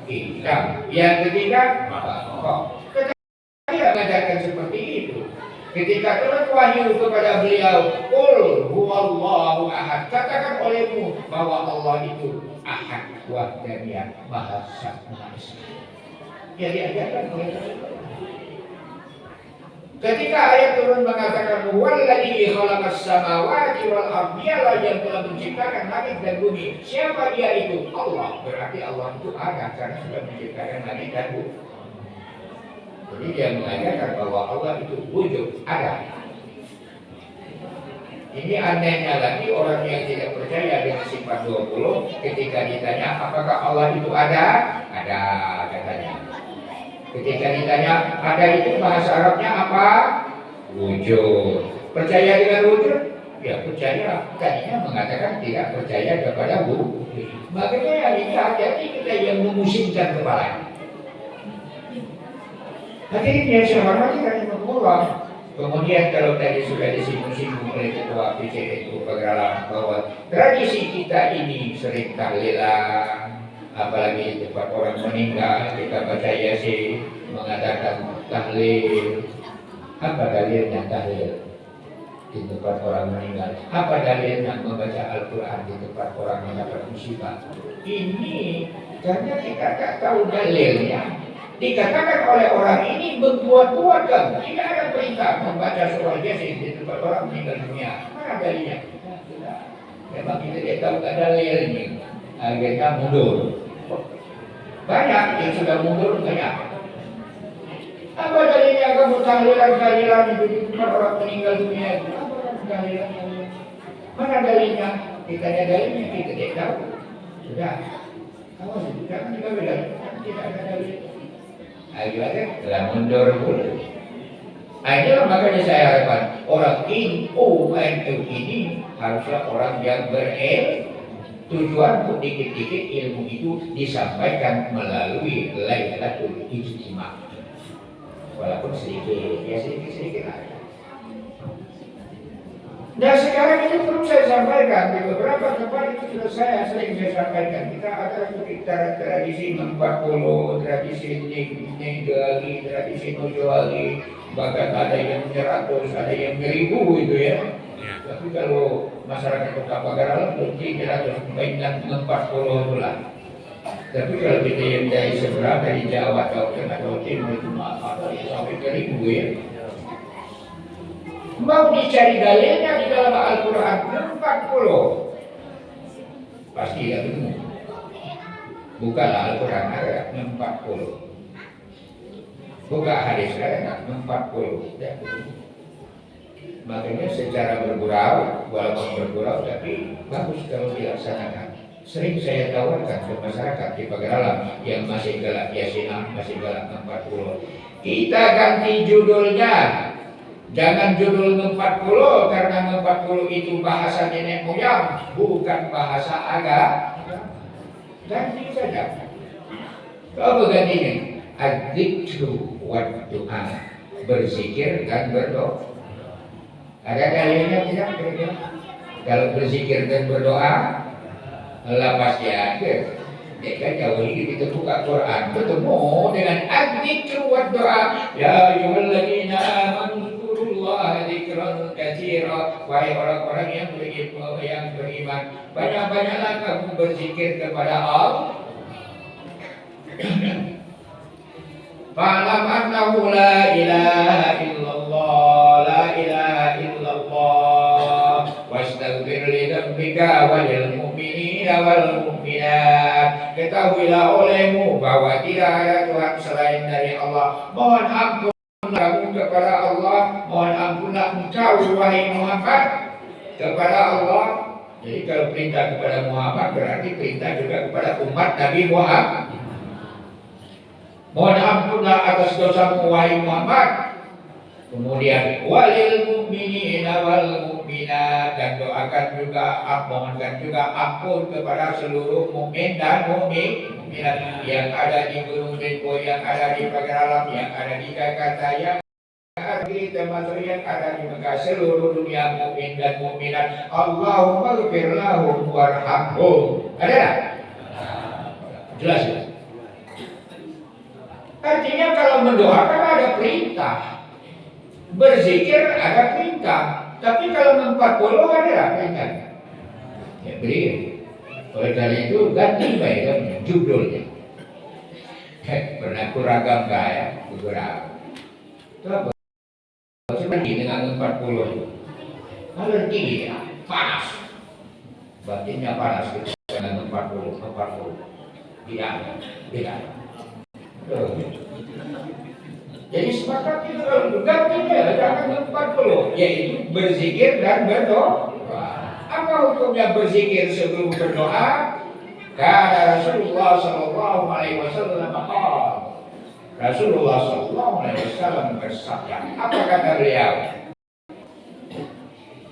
Speaker 1: qidam, yang ketiga maqam. Tetapi tidak mengajarkan seperti itu. Ketika turun wahyu kepada beliau, qul huwallahu ahad, katakan olehmu bahwa Allah itu ahad, wahdaniyah, maha esa. Ya diajarkan oleh Rasulullah. Ketika ayat turun mengatakan walladzi khalaqas samawati wal ardi, yang telah menciptakan langit dan bumi. Siapa dia itu? Allah. Berarti Allah itu ada karena sudah menciptakan langit dan bumi. Jadi dia mengajarkan bahwa Allah itu wujud, ada. Ini anehnya lagi orang yang tidak percaya dengan sifat 20 ketika ditanya apakah Allah itu ada? Ada katanya. Ketika ditanya ada itu bahasa Arabnya apa? Wujud. Percaya dengan wujud? Ya percaya. Tadinya mengatakan tidak percaya kepada wujud. Makanya ini hati-hati kita yang memusingkan kepala. Hadirin yang saya hormati rahimakumullah. Kemudian kalau tadi sudah disinggung-singgung oleh ketua PCNU Pegeralam bahwa tradisi kita ini sering tahlilan, apalagi di tempat orang meninggal kita baca yasin, mengadakan tahlil. Apa dalilnya tahlil di tempat orang meninggal? Apa dalilnya membaca Al-Quran di tempat orang mendapat musibah? Ini karena kita tak tahu dalilnya. Dikatakan oleh orang ini membuat-buatkan. Tidak ada perintah membaca surah Yasin di tempat orang meninggal dunia. Mana dalilnya? Memang kita tidak tahu dalilnya. Akhirnya mundur. Banyak yang sudah mundur, banyak. Apa dalilnya kamu tahlilan itu di tempat orang meninggal dunia? Apa dalilnya? Mana dalilnya? Kita ada dalilnya, kita tidak tahu. Sudah. Kamu jangan juga beda. Tidak ada dalil. Akhirnya telah mundur pula. Akhirnya makanya saya harapkan orang NU ini haruslah orang yang berilmu. Tujuan untuk dikit-dikit ilmu itu disampaikan melalui Lailatul Ijtima. Walaupun sedikit, ya sedikit-sedikit aja. Dan sekarang ini perlu saya sampaikan, di beberapa tempat itu sudah sering saya sampaikan. Kita ada tradisi 40, tradisi Nenggali, tradisi Nojoali, bahkan ada yang 100, ada yang 1000 itu ya. Tapi kalau masyarakat Kota Pagaralam belum 300, mainan 40 bulan. Tapi kalau kita yang dari seberang, dari Jawa, atau Timur itu ada sampai 1000 ya. Mau dicari dalilnya di dalam Al-Quran 40 pasti tidak ketemu. Bukalah Al-Quran ada 40. Buka hadis ada 40 tidak ketemu. Makanya secara bergurau, walaupun bergurau tapi bagus kalau dilaksanakan. Sering saya tawarkan ke masyarakat di Pagaralam yang masih galak Yasinah, masih galak 40. Kita ganti judulnya. Jangan judul 40 karena 40 itu bahasa nenek moyang, bukan bahasa agama. Ganti saja. Apa gantinya? Adzikru wa doa, berzikir dan berdoa. Ada dalilnya tidak? Kalau berzikir dan berdoa, Allah pasti ada. Jika jauh ini kita buka Quran, ketemu dengan adzikru wa doa. Ya ayyuhalladzina amanu Allah dzikran katsira. Wahai orang-orang yang beriman, banyak-banyaklah kamu berzikir kepada Allah. Fa'lam annahu la ilaha illallah, la ilaha illallah, wastaghfir li dzambika wa lil mu'minina wal mu'minat. Ketahuilah olehmu bahwa tidak ada Tuhan selain dari Allah. Mohon ampun kamu kepada Allah, mohon ampunlah engkau wahai Muhammad kepada Allah. Jadi kalau perintah kepada Muhammad berarti perintah juga kepada umat Nabi Muhammad. Mohon ampunlah atas dosamu wahai Muhammad. Kemudian walil mu'minina wal mu'minat, dan doakan juga, mohonkan juga ampun kepada seluruh mukmin dan mukminat yang ada di Gunung Dempo, yang ada di Pagaralam, yang ada di Jakarta, yang ada di termasuk yang ada di Mekah, seluruh dunia mukmin dan mukminat. Allahumma ighfir lahum warhamhum. Ada tak? Jelas ya? Artinya kalau mendoakan ada perintah. Berzikir ada perintah, tapi kalau 40 ada perintah. Ya beri. Oleh karena itu ganti baik judulnya. Pernah kuragam gaya beberapa. Itu apa? Seperti dengan 40. Alergi ya, panas. Batinnya panas dengan 40. Tidak. Jadi sepakat kita kalau gantinya jangan 40, yaitu berzikir dan berdoa. Apa hukumnya berzikir sebelum berdoa? Karena Rasulullah Sallallahu Alaihi Wasallam Rasulullah Sallallahu Alaihi Wasallam bersabda. Apa kata beliau?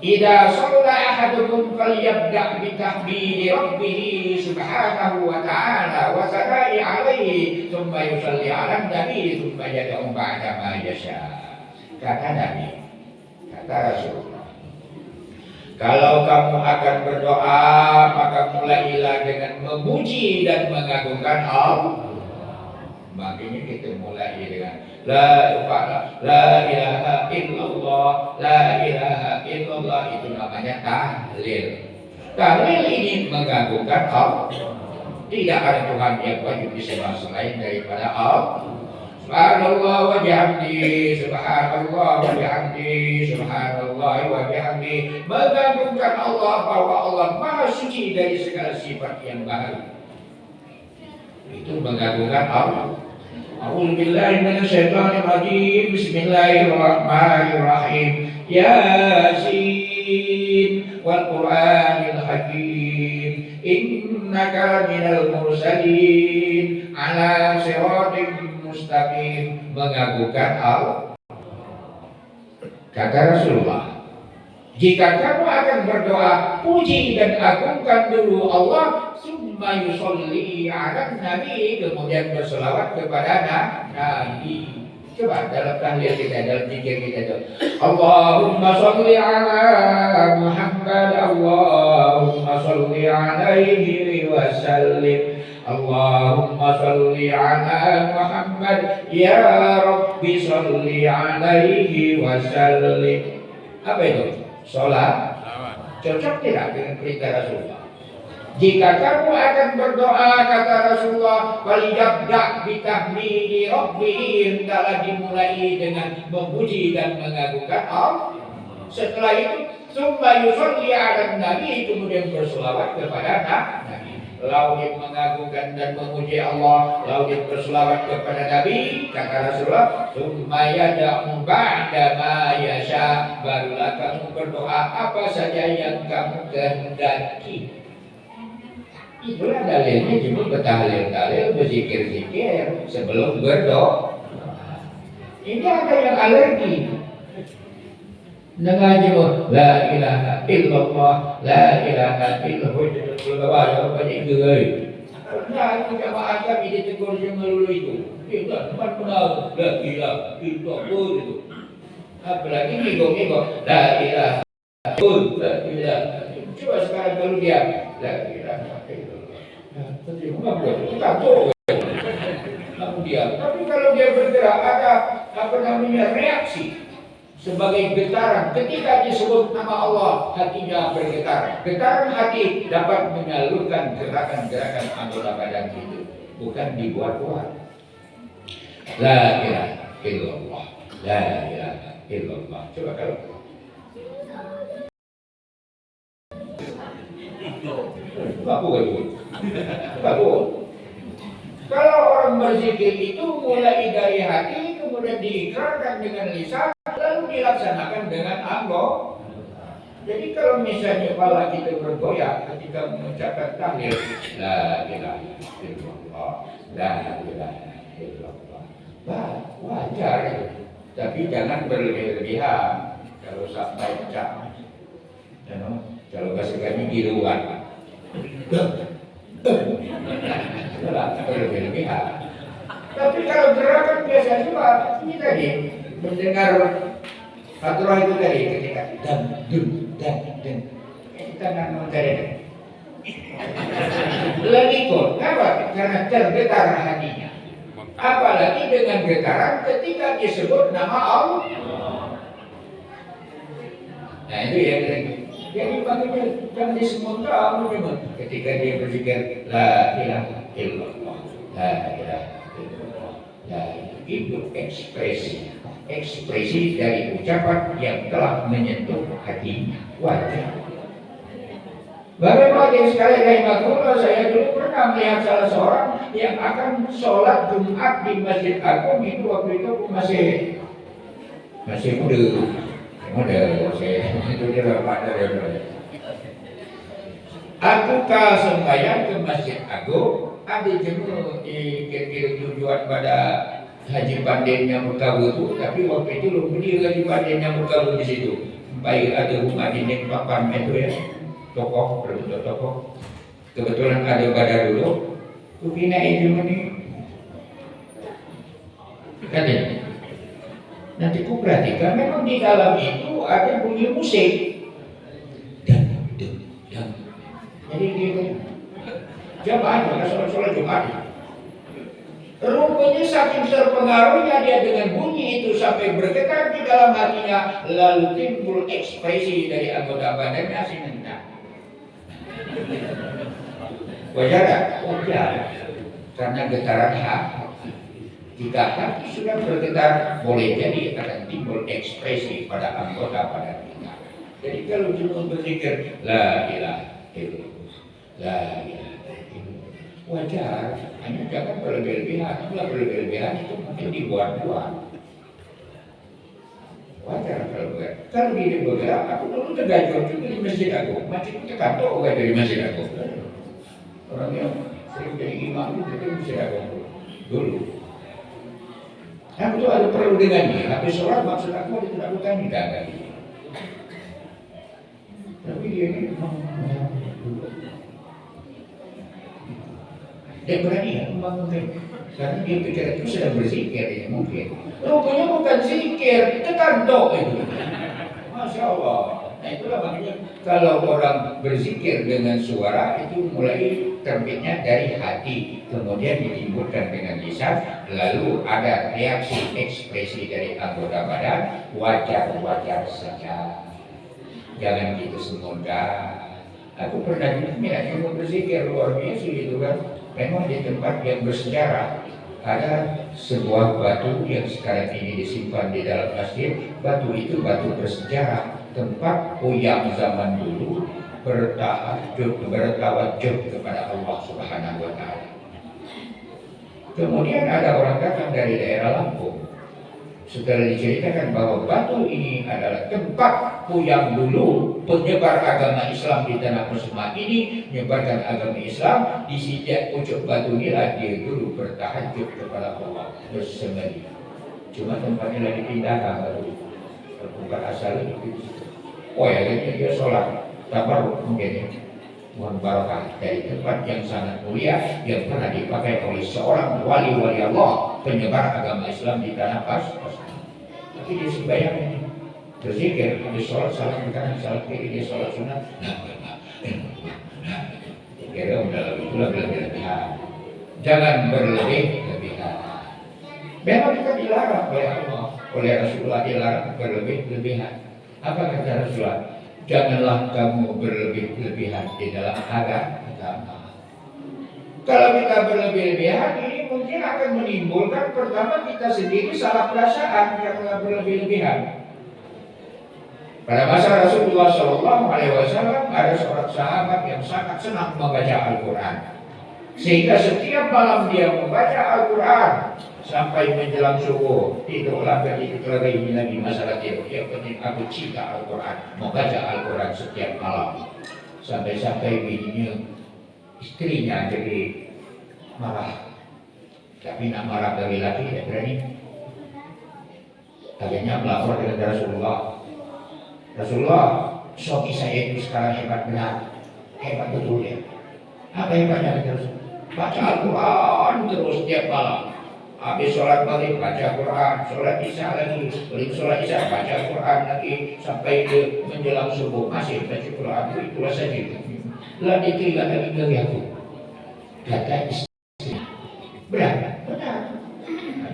Speaker 1: Idza shalla ahadukum falyabda' bi tahmidi rabbih subhanahu wa ta'ala wa sana'i 'alaihi thumma yusalli 'alan nabi thumma yad'u ba'da ma yasha. Kata Nabi, kata Rasulullah, kalau kamu akan berdoa maka mulailah dengan memuji dan mengagungkan Allah. Makanya kita mulai dengan La ilaha illallah, la ilaha illallah, itu namanya tahlil. Tahlil ini mengagungkan Allah. Tidak ada Tuhan yang wajib disembah selain daripada Allah. Subhanallah wa bihamdi, subhanallah wa bihamdi, subhanallah wa bihamdi. Mengagungkan Allah bahwa Allah Maha Suci dari segala sifat yang baik. Itu mengagungkan Allah. A'udzu billahi minasyaitonir rajim. Bismillahirrahmanirrahim. Yasin wal Qur'anil Hakim. Innaka minal mursalin ala siratim mustaqim. Mengagungkan Allah. Kata Rasulullah, jika kamu akan berdoa, puji dan agungkan dulu Allah, summa yusolli ala nabi, kemudian berselawat kepada Nabi. Coba dalam tahlil kita, dalam zikir kita itu, Allahumma sholli ala Muhammad, Allahumma sholli alaihi wa sallim, Allahumma sholli ala Muhammad, ya Rabbi sholli alaihi wa sallim. Apa itu? Sholat. Cocok tidak dengan perintah Rasulullah? Jika kamu akan berdoa, kata Rasulullah, falyabda' bi tahmidi rabbih, hendaklah dimulai dengan memuji dan mengagungkan Allah. Setelah itu, summa yusolli ala nabi, kemudian berselawat kepada Nabi. Lalu mengagungkan dan memuji Allah, lalu berselawat kepada Nabi, kata Rasulullah, summa yad'u ba'da ma yasha, barulah kamu berdoa apa saja yang kamu kehendaki. Itulah dalilnya disebut bertahlil-tahlil, berzikir-zikir sebelum berdoa. Ini ada yang alergi. Dengar jemaah, la ilaha illallah, la ilaha illallah, ya banyak gerai. Pernah jemaah kami ditegur semua itu. Kita tempat benar, la ilaha illallah itu. Apalagi minggu-minggu, la ilaha illallah. Coba sekarang kalau dia, la ilaha illallah. Tapi buat kita tahu. Tapi kalau dia bergerak ada reaksi. Sebagai getaran, ketika disebut nama Allah, hatinya bergetar. Getaran hati dapat menyalurkan gerakan-gerakan anggota badan itu, bukan dibuat-buat. La ilaha illallah, la ilaha illallah. Coba kalau bagus. Kalau orang berzikir itu mulai dari hati, kemudian diikrarkan dengan lisan, lalu dilaksanakan dengan anggota. Jadi kalau misalnya kepala kita bergoyang ketika mengucapkan tahlil, la ilaha illallah, la ilaha illallah, wajar itu. Tapi jangan berlebih-lebihan. Kalau sampai pecah, kalau bahasa kami giluan, berlebih-lebihan. Tapi kalau gerakan biasa juga, ini tadi mendengar Faturah itu tadi ketika dan kita nak mencari lagi kok, kenapa? Karena tergetar hatinya. Apalagi dengan getaran ketika disebut nama Allah. Nah itu ya. Jadi makanya jangan disemut kamu memang ketika dia berzikir la ilaha illallah, la ilaha illallah, la itu ekspresi dari ucapan yang telah menyentuh hati wajah. Bagaimana yang sekali rahimahullah, saya dulu pernah melihat salah seorang yang akan sholat Jumat di Masjid Agung itu waktu itu masih muda, saya itu dia pada aku sembahyang ke Masjid Agung, ada jemaah kira-kira tujuan pada Haji Pandai yang berkabut, tapi waktu itu belum berdiri Haji Pandai yang berkabut di situ. Baik ada rumah dinding papan itu ya. Tokoh, berbentuk tokoh. Kebetulan ada pada dulu, kupina itu ini. Katanya, nanti ku perhatikan memang di dalam itu ada bunyi musik. Dan. Jadi dia jamaah sholat Jumat. Rupanya saking terpengaruhnya dia dengan bunyi itu sampai bergetar di dalam hatinya, lalu timbul ekspresi dari anggota badannya asing mentah. Wajar tak? Wajar. Karena getaran hati. Jika hati sudah bergetar, boleh jadi akan timbul ekspresi pada anggota badan kita. Jadi kalau cuma berzikir la ilaha illallah, la ilaha illallah, wajar. Hanya jangan berlebihan. Kalau berlebihan itu mungkin dibuat-buat. Wajar kalau dia bergerak, aku dulu tergajol juga di Masjid Agung. Masjid itu kantor dari Masjid Agung. Orang yang sering jadi imam itu di Masjid Agung dulu. Nah itu ada perlu dengannya. Habis sholat maksud aku itu tidak bukan tidak ada. Tapi dia ini dia berani ya membangun. Karena dia pikir itu sedang berzikir ya mungkin. Rupanya bukan zikir, tekanto itu. Masya Allah. Nah itulah makanya kalau orang berzikir dengan suara itu mulai terbitnya dari hati, kemudian ditimbulkan dengan lisan, lalu ada reaksi ekspresi dari anggota badan, wajar saja. Jangan gitu semudah. Aku pernah juga berzikir luar biasa gitu kan. Memang di tempat yang bersejarah ada sebuah batu yang sekarang ini disimpan di dalam masjid. Batu itu batu bersejarah, tempat uyang zaman dulu bertawajjuh kepada Allah Subhanahu wa Ta'ala. Kemudian ada orang datang dari daerah Lampung. Setelah diceritakan bahwa batu ini adalah tempat yang dulu penyebar agama Islam di tanah Persema ini menyebarkan agama Islam, di sejak pucuk batu inilah dia dulu bertahajud kepada Allah bersembunyi. Cuma tempatnya lagi pindah baru tempat asal itu. Oh ya, jadi dia sholat tabarruk mungkin mohon barakah dari tempat yang sangat mulia yang pernah dipakai oleh seorang wali-wali Allah penyebar agama Islam di tanah Persema. Tapi dia sembahyang ini berzikir, dia sholat salam kanan, salam kiri, dia sholat sunat. Kira udah itulah berlebihan. Jangan berlebih-lebihan. Memang kita dilarang oleh Allah, oleh Rasulullah dilarang berlebih-lebihan. Apa kata Rasulullah? Janganlah kamu berlebih-lebihan di dalam agama. Kalau kita berlebih-lebihan ini mungkin akan menimbulkan pertama kita sendiri salah perasaan karena berlebih-lebihan. Pada masa Rasulullah SAW ada seorang sahabat yang sangat senang membaca Al-Quran, sehingga setiap malam dia membaca Al-Quran sampai menjelang subuh. Tidurlah dari itu lagi masalah tidur. Yang penting aku cinta Al-Quran, membaca Al-Quran setiap malam. Sampai-sampai bininya, istrinya jadi marah. Tapi nak marah dari laki tidak berani. Akhirnya melapor kepada Rasulullah, suami saya itu sekarang hebat benar, hebat betul ya. Apa hebatnya terus? Baca Al-Quran terus setiap malam. Habis sholat maghrib baca Quran, sholat isya lagi, balik sholat isya baca Quran lagi sampai ke menjelang subuh masih baca Quran. Itulah saja. Lalu diterima lagi dari aku. Kata istri, benar.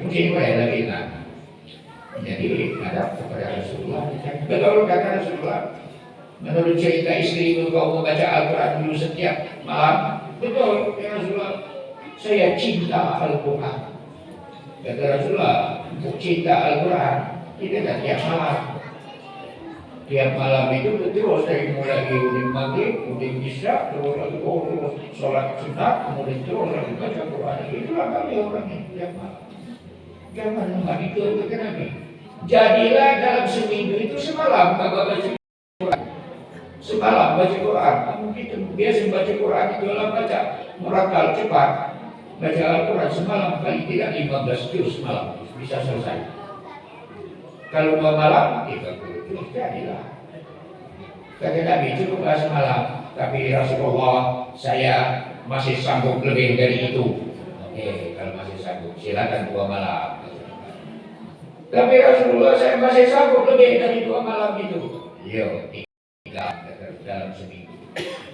Speaker 1: Mungkin boleh lagi kan. Jadi ada kepada Rasulullah. Betul kata Rasulullah. Menurut cerita istrimu kau membaca Al-Quran dulu setiap malam. Betul, ya Rasulullah. Saya cinta Al-Quran. Kata Rasulullah, untuk cinta Al-Quran kita tak tiap malam. Tiap malam itu terus dari mulai udin maghrib, udin isya, terus lagi terus sholat sunat, kemudian terus lagi baca Quran. Itulah kami orang yang tiap malam. Jangan lupa itu Nabi. Jadilah dalam seminggu itu semalam baca Quran. Semalam baca Quran. Mungkin biasa baca Quran itu dalam baca murakal cepat. Baca Al-Quran semalam kali tidak 15 juz semalam bisa selesai. Kalau 2 malam 30 juz jadilah. Kata Nabi cukuplah semalam. Tapi Rasulullah saya masih sanggup lebih dari itu. Oke, kalau masih sanggup silakan 2 malam. Tapi Rasulullah saya masih sanggup lebih dari 2 malam itu. Yo, 3 dalam seminggu.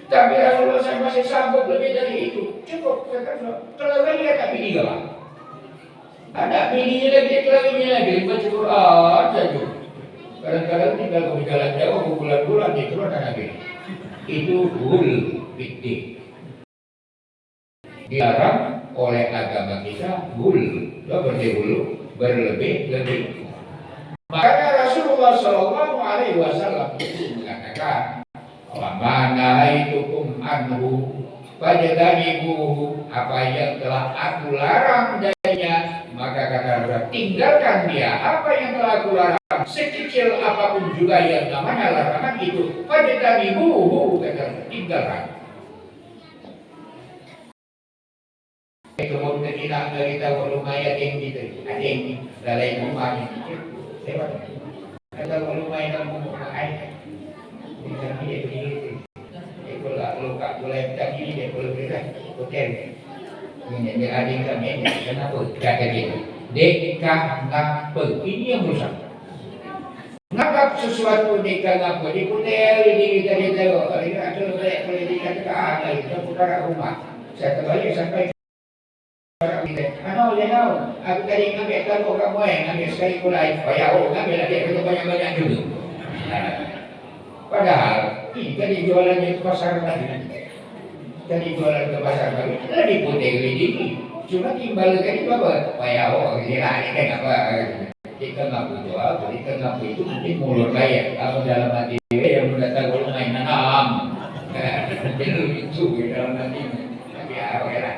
Speaker 1: Tapi Rasulullah saya masih sanggup lebih dari itu. Cukup, kata Rasulullah. Kalau lagi ada bini gak? Ada bininya lagi, kelaminnya lagi. Baca Quran saja. Kadang-kadang tinggal ke jalan jauh, bulan-bulan itu ada Nabi. Itu hul fikih. Dilarang oleh agama kita hul. Berarti hulu berlebih-lebih. Maka Rasulullah SAW itu mengatakan, "Mana itu anhu fajtanibuhu," apa yang telah aku larang darinya maka kata Allah tinggalkan dia. Apa yang telah aku larang sekecil apapun juga yang namanya larangan itu fajtanibuhu, kata Allah tinggalkan. Kemudian kita dari tahu lumayan yang gitu ada yang dalai rumah itu lewat ada lumayan rumah air bisa dia begitu. Luka mulai tadi dia perlu berikan hotel. Ini dia adik kami ini kenapa kata dia? Dekah ngapa? Ini yang rusak. Ngapa sesuatu dekah ngapa? Di hotel ini kita tahu. Ada boleh dikatakan ada itu putar rumah. Saya kembali sampai orang kita. Ano tahu? Aku tadi ngambil tahu kamu ngambil sekali kulai. Bayar ngambil lagi itu banyak-banyak dulu. Padahal ini tadi jualannya ke pasar tadi. Tadi jualan ke pasar tadi. Tadi putih ini. Cuma timbal tadi apa? Payah ini kan apa? Kita ngaku jual, kita ngaku itu mungkin mulut kaya. Apa dalam hati yang mendatang kalau main nanam. Jadi itu dalam hati. Tapi apa ya?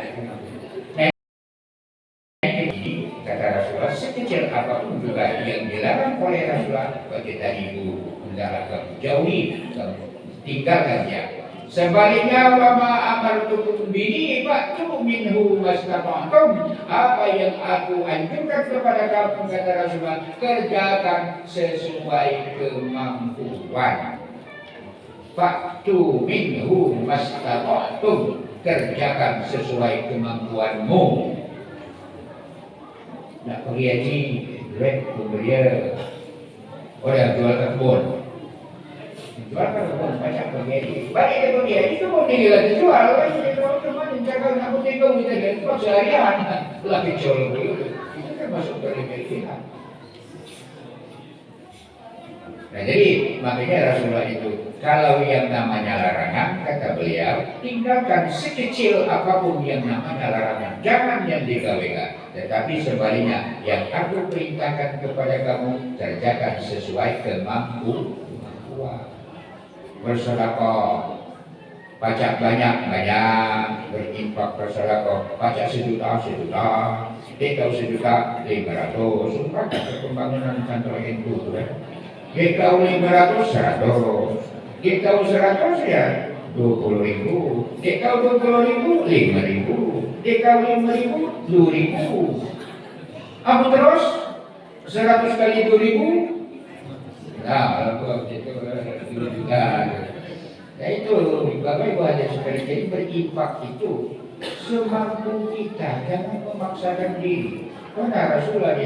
Speaker 1: Ini kata Rasulullah sekecil apapun juga yang dilarang oleh Rasulullah bagi tadi ibu. Kamu jauhi, kamu tinggalkan dia. Sebaliknya wama amartukum bihi fa'tu minhu mastata'tum. Apa yang aku anjurkan kepada kamu kata Rasulullah, kerjakan sesuai kemampuan. Fa'tu minhu mastata'tum. Kerjakan sesuai kemampuanmu. Nak pergi haji, duit pembelian. Orang jual kebun. Jual kebun banyak pembeli. Banyak dia pembeli. Itu pun dia lagi jual. Dia jual cuma mencakap nak tinggal kita lihat cuma seharian. Lagi jual dulu. Itu kan masuk dari pilihan. Nah jadi makanya Rasulullah itu kalau yang namanya larangan kata beliau tinggalkan sekecil apapun yang namanya larangan. Jangan yang digawekan. Tetapi sebaliknya yang aku perintahkan kepada kamu kerjakan sesuai kemampuan. Bersedekah, pajak banyak, berinfak bersedekah, pajak sejuta, dekau sejuta, 500, sumpah pembangunan kantor NU itu kan. Dekau 500, 100, dekau 100 ya 20.000, dekau 20.000, 5.000, dekau 5.000, 2.000. Aku terus 100 kali 2.000. Nah, kalau itu 2 juta. Nah itu Bapak Ibu ada sekali. Jadi berinfak itu semampu kita, jangan memaksakan diri. Karena Rasulullah